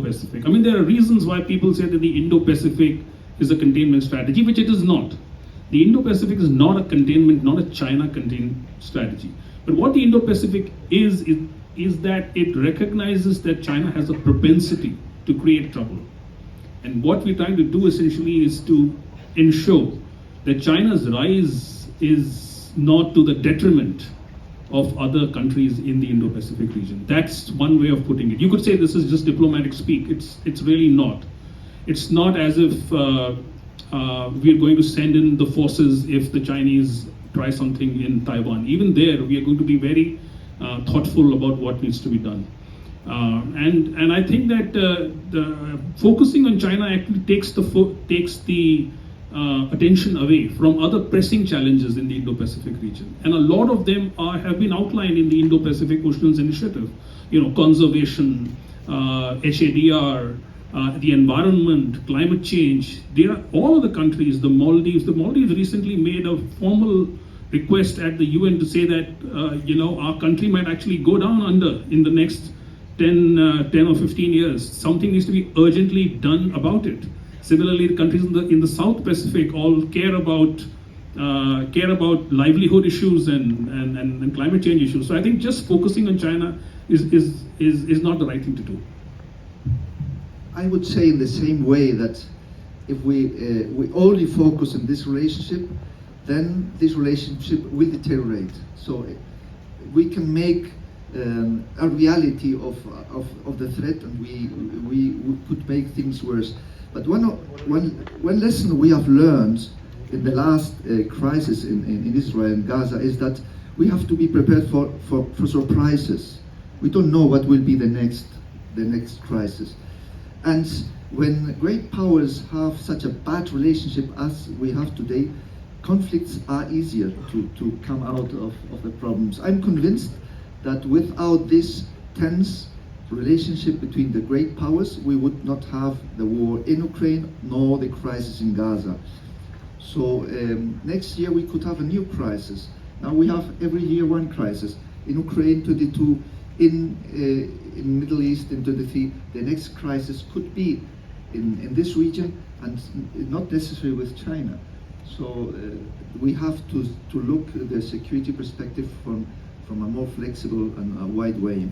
Pacific. I mean, there are reasons why people say that the Indo-Pacific is a containment strategy, which it is not. The Indo-Pacific is not a containment, not a China contained strategy. But what the Indo-Pacific is that it recognizes that China has a propensity to create trouble. And what we're trying to do essentially is to ensure that China's rise is not to the detriment of other countries in the Indo-Pacific region. That's one way of putting it. You could say this is just diplomatic speak. It's really not. It's not as if we're going to send in the forces if the Chinese try something in Taiwan. Even there, we are going to be very thoughtful about what needs to be done. And I think that the focusing on China actually takes the attention away from other pressing challenges in the Indo-Pacific region. And a lot of them have been outlined in the Indo-Pacific Oceans Initiative. You know, conservation, HADR, the environment, climate change. There are all of the countries, the Maldives recently made a formal request at the UN to say that, our country might actually go down under in the next 10 or 15 years. Something needs to be urgently done about it. Similarly, the countries in the South Pacific all care about livelihood issues and climate change issues. So I think just focusing on China is not the right thing to do. I would say in the same way that if we only focus on this relationship, then this relationship will deteriorate. So we can make a reality of the threat, and we could make things worse. But one lesson we have learned in the last crisis in Israel and Gaza is that we have to be prepared for surprises. We don't know what will be the next crisis. And when great powers have such a bad relationship as we have today, conflicts are easier to come out of the problems. I'm convinced that without this tense relationship between the great powers, we would not have the war in Ukraine nor the crisis in Gaza. So next year we could have a new crisis. Now we have every year one crisis. In Ukraine 22, in Middle East in 23, the next crisis could be in this region and not necessarily with China. So we have to look at the security perspective from a more flexible and a wide way.